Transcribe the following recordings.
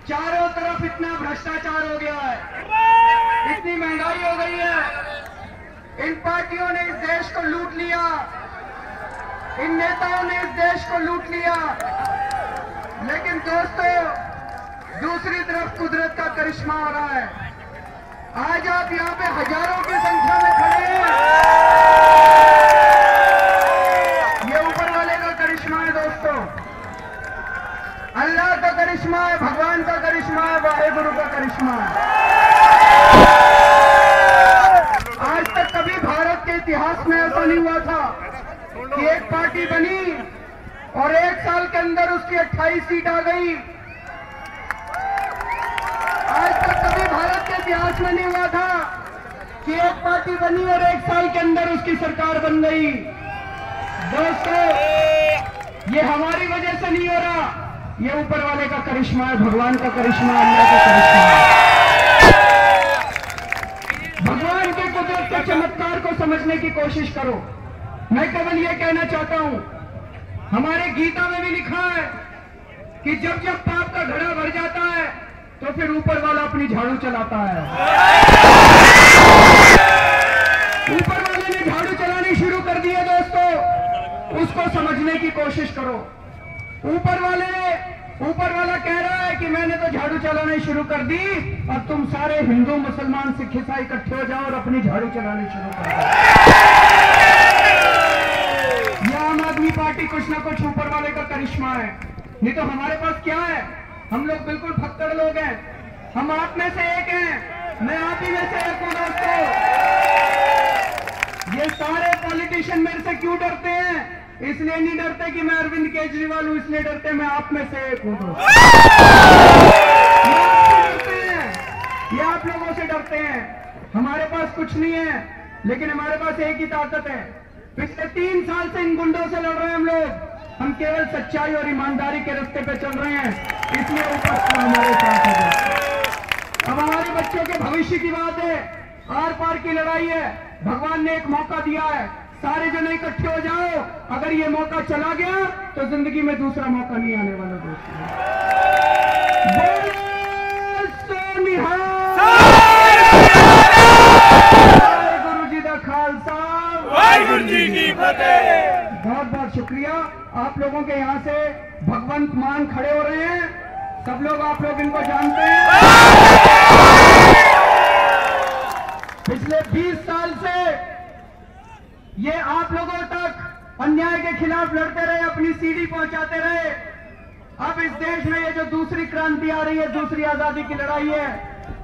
चारों तरफ इतना भ्रष्टाचार हो गया है, इतनी महंगाई हो गई है, इन पार्टियों ने इस देश को लूट लिया, इन नेताओं ने इस देश को लूट लिया। लेकिन दोस्तों, दूसरी तरफ कुदरत का करिश्मा हो रहा है। आज आप यहाँ पे हजारों की संख्या में खड़े हैं, ये ऊपर वाले का करिश्मा है दोस्तों, अल्लाह का करिश्मा है, भगवान का करिश्मा है, वाहेगुरु का करिश्मा है। आज तक कभी भारत के इतिहास में ऐसा नहीं हुआ था कि एक पार्टी बनी और एक साल के अंदर उसकी 28 सीट आ गई। आज तक कभी भारत के इतिहास में नहीं हुआ था कि एक पार्टी बनी और एक साल के अंदर उसकी सरकार बन गई। दोस्तों, ये हमारी वजह से नहीं हो रहा, ये ऊपर वाले का करिश्मा है, भगवान का करिश्मा है, अल्लाह का करिश्मा है। भगवान के कुदरत के चमत्कार को समझने की कोशिश करो। मैं केवल ये कहना चाहता हूं, हमारे गीता में भी लिखा है कि जब जब पाप का घड़ा भर जाता है तो फिर ऊपर वाला अपनी झाड़ू चलाता है। ऊपर वाले ने झाड़ू चलानी शुरू कर दी है दोस्तों, उसको समझने की कोशिश करो। ऊपर वाला कह रहा है कि मैंने तो झाड़ू चलानी शुरू कर दी, अब तुम सारे हिंदू मुसलमान सिख ईसाई इकट्ठे हो जाओ और अपनी झाड़ू चलानी शुरू कर दो। ये आम आदमी पार्टी कुछ ना कुछ ऊपर वाले का करिश्मा है, नहीं तो हमारे पास क्या है? हम लोग बिल्कुल फक्कड़ लोग हैं, हम आप में से एक हैं, मैं आप ही में से एक हूं दोस्तों। ये सारे पॉलिटिशियन मेरे से क्यों डरते हैं? इसलिए नहीं डरते कि मैं अरविंद केजरीवाल हूं, इसलिए डरते मैं आप में से एक हूं दोस्तों। ये आप लोगों से डरते हैं। हमारे पास कुछ नहीं है, लेकिन हमारे पास एक ही ताकत है। पिछले 3 साल से इन गुंडों से लड़ रहे हैं हम लोग, हम केवल सच्चाई और ईमानदारी के रास्ते पे चल रहे हैं, इसलिए ऊपर हमारे साथ है। अब हमारे बच्चों के भविष्य की बात है, आर पार की लड़ाई है। भगवान ने एक मौका दिया है, सारे जने इकट्ठे हो जाओ। अगर ये मौका चला गया तो जिंदगी में दूसरा मौका नहीं आने वाला दोस्तों। गुरु जी का खालसा, वाहिगुरु जी की फतेह। बहुत बहुत शुक्रिया। आप लोगों के यहाँ से भगवंत मान खड़े हो रहे हैं, सब लोग आप लोग इनको जानते हैं। पिछले 20 साल से ये आप लोगों तक अन्याय के खिलाफ लड़ते रहे, अपनी सीढ़ी पहुंचाते रहे। अब इस देश में ये जो दूसरी क्रांति आ रही है, दूसरी आजादी की लड़ाई है,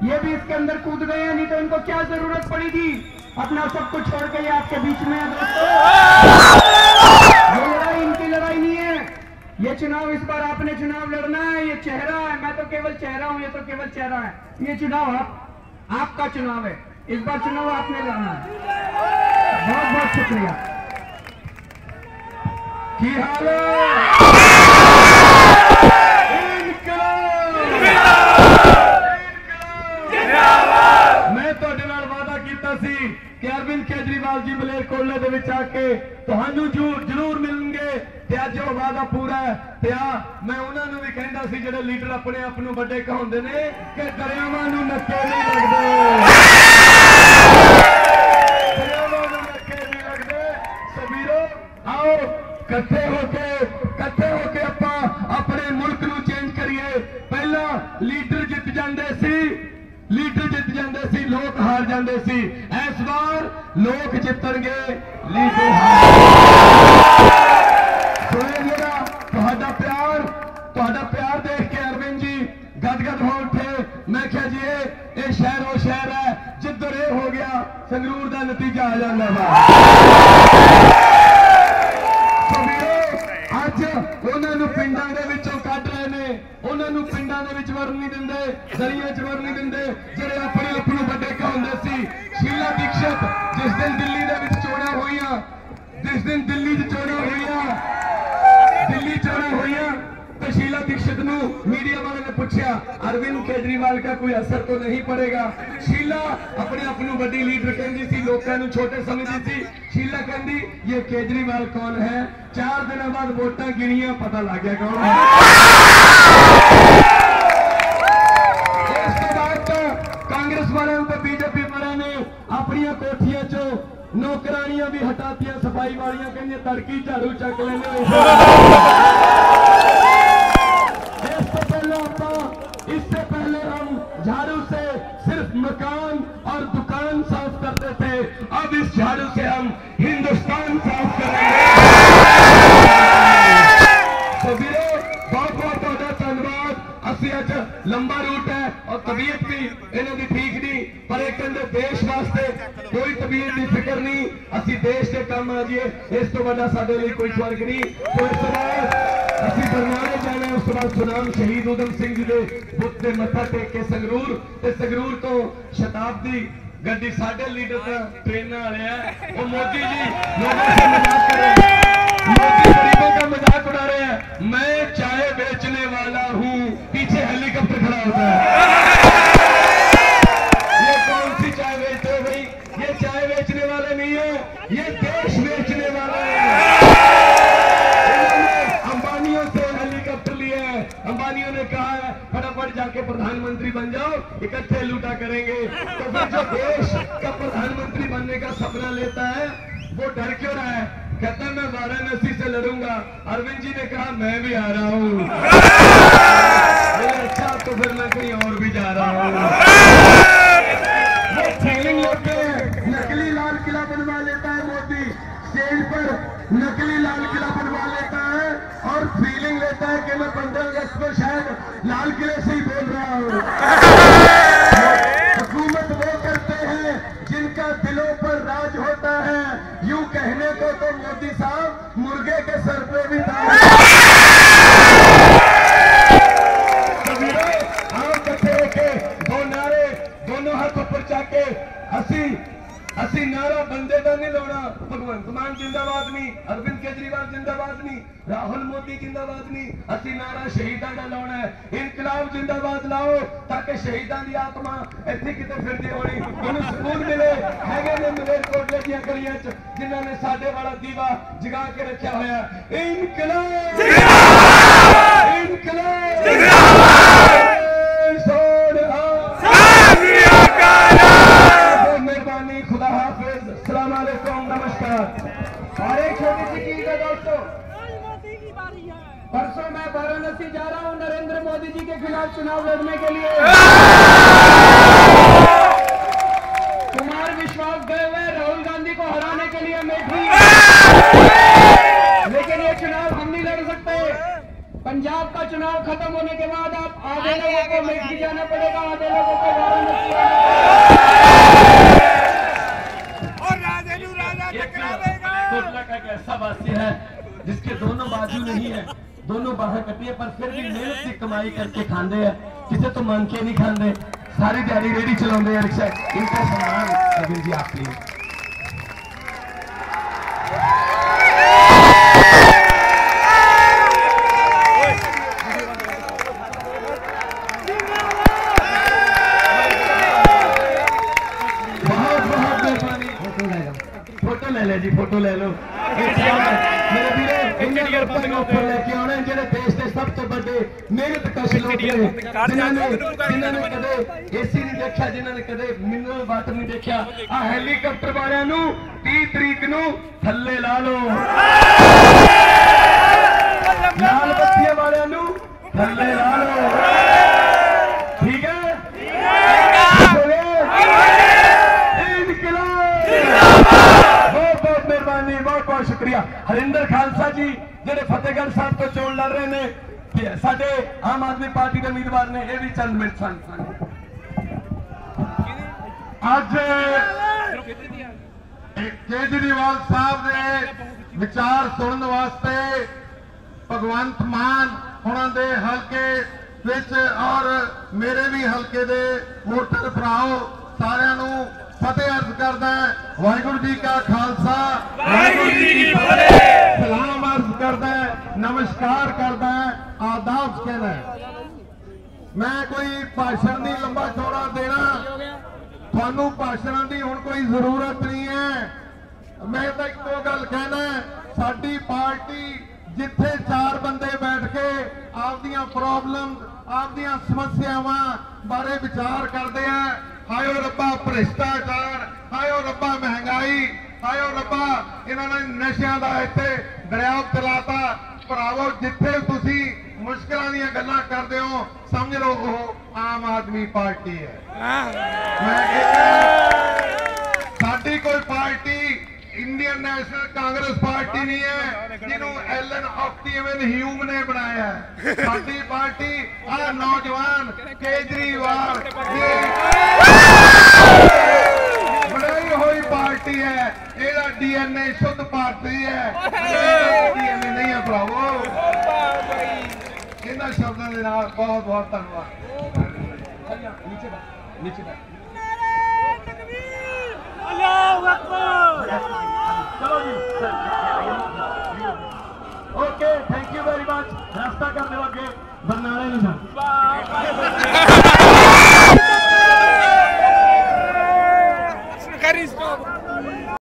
ये भी इसके अंदर कूद गए हैं, नहीं तो इनको क्या जरूरत पड़ी थी अपना सब कुछ छोड़ के ये आपके बीच में है दोस्तों। ये लड़ाई इनकी लड़ाई नहीं है, ये चुनाव इस बार आपने चुनाव लड़ना है, ये चेहरा है, मैं तो केवल चेहरा हूं, ये तो केवल चेहरा है। ये चुनाव आपका चुनाव है, इस बार चुनाव आपने लड़ना है। बहुत बहुत शुक्रिया। की हाल मैं ਤੁਹਾਡੇ ਨਾਲ ਵਾਅਦਾ ਕੀਤਾ ਸੀ कि अरविंद केजरीवाल जी मलेरकोटले ਦੇ ਵਿੱਚ ਆके ਤੁਹਾਨੂੰ ਜ਼ਰੂਰ ਮਿਲਣਗੇ, ਤੇ ਅੱਜ ਉਹ ਵਾਅਦਾ ਪੂਰਾ ਹੈ। ਤੇ ਮੈਂ ਉਹਨਾਂ ਨੂੰ ਵੀ ਕਹਿੰਦਾ ਸੀ ਜਿਹੜੇ ਲੀਡਰ ਆਪਣੇ ਆਪ ਨੂੰ ਵੱਡੇ ਕਹਾਉਂਦੇ ਨੇ ਕਿ ਦਰਿਆਵਾਂ ਨੂੰ ਨੱਕੇ ਨਹੀਂ ਲੱਗਦੇ, ਦਰਿਆਵਾਂ ਨੂੰ ਨੱਕੇ ਨਹੀਂ ਲੱਗਦੇ। ਸੋ ਵੀਰੋ आओ ਇਕੱਠੇ ਹੋ ਕੇ ਆਪਾਂ ਆਪਣੇ ਮੁਲਕ ਨੂੰ ਚੇਂਜ ਕਰੀਏ। ਪਹਿਲਾਂ ਲੀਡਰ ਜਿੱਤ ਜਾਂਦੇ ਸੀ, ਲੋਕ ਹਾਰ ਜਾਂਦੇ ਸੀ। ਇਸ ਵਾਰ ਲੋਕ ਜਿੱਤਣਗੇ, ਲੀਡਰ ਤੁਹਾਡਾ ਪਿਆਰ ਦੇਖ ਕੇ ਅਰविंद जी गदगद हो उठे। मैं क्या जी ये शहरों शहर है, जिधर ये हो गया संगरूर का नतीजा आ जाता वा। ਅੱਜ ਉਹਨਾਂ ਨੂੰ ਪਿੰਡਾਂ ਦੇ ਵਿੱਚੋਂ ਕੱਢ ਰਹੇ ਨੇ, ਉਹਨਾਂ ਨੂੰ ਪਿੰਡਾਂ ਦੇ ਵਿੱਚ ਵੜਨ ਨਹੀਂ ਦਿੰਦੇ, ਗਲੀਆਂ 'ਚ ਵੜਨ ਨਹੀਂ ਦਿੰਦੇ, ਜਿਹੜੇ ਆਪਣੇ ਆਪ ਨੂੰ ਵੱਡੇ ਕਹਾਉਂਦੇ ਸੀ। शीला दीक्षित जिस दिन दिल्ली ਦੇ ਵਿੱਚ ਚੋਣਾਂ ਹੋਈਆਂ, ਜਿਸ ਦਿਨ ਦਿੱਲੀ 'ਚ ਚੋਣਾਂ ਹੋਈਆਂ, ਤੇ शीला दीक्षित ਨੂੰ मीडिया वाले ने पूछा पूछा अरविंद केजरीवाल का कोई असर तो नहीं पड़ेगा। शीला अपने आप को बड़ी लीडर कहती सी, लोगों को छोटे समझती थी। शीला कहती ये केजरीवाल कौन है। 4 दिन बाद वोटा गिनिया पता लग गया कौन है। इसके बाद तो कांग्रेस वाले तो बीजेपी वाले ने अपन कोठिया चो नौकरानियां भी हटाती, सफाई वालियां कहती तड़की झाड़ू चक लेने। इससे पहले हम झाड़ू से सिर्फ मकान और दुकान साफ करते थे, अब इस झाड़ू से हम हिंदुस्तान साफ करेंगे। तो वीरो बहुत बहुत धन्यवाद। असि अज लंबा रूट है और तबीयत भी इन्हों की ठीक नहीं, पर एक कहते देश वास्ते कोई तबीयत की फिक्र नहीं, असि देश के काम आ जाइए, इस तो बड़ा साडे लिए कोई फर्क नहीं। तो इस बाद असि बरनाले जाना, उस बाद सुनाम शहीद उधम सिंह जी के बुत से मत्था टेक के संगरूर, ते संगरूर तो शताब्दी गड्डी साडे लीडर का ट्रेन वाले है। वो मोदी जी लोगों से मजाक कर रहे हैं, मोदी गरीबों का मजाक उड़ा रहे हैं। मैं चाय बेचने वाला हूँ, पीछे हेलीकॉप्टर खड़ा होता है। ये कौन सी चाय बेचते हो भाई? ये चाय बेचने वाले नहीं है, ये देश बेचने वाला है। अंबानियों से हेलीकॉप्टर लिया है, अंबानियों ने कहा है फटाफट जाके प्रधानमंत्री बन जाओ, इकट्ठे लूटा करेंगे। तो फिर जो देश का प्रधानमंत्री बनने का सपना लेता है वो डर क्यों रहा है? कहता है मैं वाराणसी से लड़ूंगा। अरविंद जी ने कहा मैं भी आ रहा हूँ। अच्छा तो फिर मैं कहीं और भी जा रहा हूँ। वो फीलिंग लेते हैं, नकली लाल किला बनवा लेता है मोदी, स्टेज पर नकली लाल किला बनवा लेता है और फीलिंग लेता है कि मैं 15 अगस्त को शायद लाल किले से ही बोल रहा हूँ। हुकूमत वो करते हैं जिनका दिलों पर राज होता है। यूं कहने को तो मोदी साहब मुर्गे के सर पे भी था। दो नारे दोनों हाथ ऊपर चाके असी नारा बंदे का नहीं लाना। भगवंत मान जिंदाबाद नहीं, अरविंद केजरीवाल जिंदाबाद नहीं, राहुल मोदी जिंदाबाद नहीं, असी नारा शहीदा का लाना है। इनकलाब जिंदाबाद लाओ ताकि शहीदा की आत्मा इतने कितने फिरती होनी, उन्हें सुकून मिले। है ने मलेरकोटले दी गलियां च जिन्होंने साडे वाला दीवा जगा के रखा होया। इनकलाब मेहरबानी, खुदा हाफिज, अस्सलाम वालेकुम, नमस्कार। और एक छोटी सी चीज है दोस्तों, परसों मैं वाराणसी जा रहा हूं नरेंद्र मोदी जी के खिलाफ चुनाव लड़ने के लिए। कुमार विश्वास गए हुए राहुल गांधी को हराने के लिए अमेठी, लेकिन ये चुनाव हम नहीं लड़ सकते। पंजाब का चुनाव खत्म होने के बाद आप आधे लोगों को अमेठी जाना पड़ेगा, आधे लोगों को वाराणसी का एक ऐसा वासी है जिसके दोनों बाजू नहीं है, दोनों बाहें कटी है, पर फिर भी मेहनत की कमाई करके खाते हैं। किसी तो मन के नहीं खाते, सारी दिहाड़ी रेडी चलाते हैं रिक्शा। इनका सम्मान अरविंद जी आप प्लीज। फोटो ले ले जी, फोटो ले लो। मेरे वीरो ऊपर लेके आना जो देश के सब तो बड़े मेहनत कश लोग जिन्होंने कदे एसी नहीं देखा, जिन्होंने कदे मिनरल वाटर नहीं देखा। आ हेलीकॉप्टर वालों 30 तरीक नू थल्ले ला लो, लाल बत्तियां वालों थल्ले ला लो, ठीक है? बहुत मेहरबानी, बहुत बहुत शुक्रिया। हरिंदर खालसा जी जेडे फतेहगढ़ साहब तो चोन लड़ रहे हैं, साडे आम आदमी पार्टी के उम्मीदवार ने, यह भी चंद मिनट सन। अज केजरीवाल साहब ने विचार सुनने वास्ते भगवंत मान उन्होंने हल्के विच और मेरे भी हल्के दे वोटर भराओ सारियां फतेह अर्ज करदा है। वाहिगुरू जी का खालसा, वाहिगुरू जी की फतेह। सलाम अर्ज करदा है, नमस्कार करदा है, आदाब कहना है। मैं कोई भाषण नहीं लंबा चौड़ा देना, थानू भाषणों की हुण कोई जरूरत नहीं है। मैं तो एक दो गल कहना, साडी पार्टी जिथे चार बंदे बैठ के आपदियां प्रॉब्लम आपदियां समस्यावां बारे विचार करते हैं, हायो रब्बा भ्रिष्टाचार, हायो रब्बा महंगाई, हायो रब्बा इन्होंने नशियां दा इत्थे दरिया चलाता, भरावो जिथे तुसी मुश्किलों दी गल्लां करदे हो समझ लो वो आम आदमी पार्टी है। मैं साडी कोई party Indian national Congress party नहीं है जिन्होंने एलन ऑक्टिवन ह्यूम ने बनाया है। साडी पार्टी आ नौजवान केजरीवाल बनाई हुई पार्टी है, ਇਹਦਾ डीएनए शुद्ध भारती है, डीएनए नहीं है भरावो। ਇਹਨਾਂ ਸ਼ਬਦਾਂ ਦੇ ਨਾਲ ਬਹੁਤ ਬਹੁਤ ਧੰਨਵਾਦ। नीचे अल्लाहू अकबर। चलो जी, okay, thank you very much.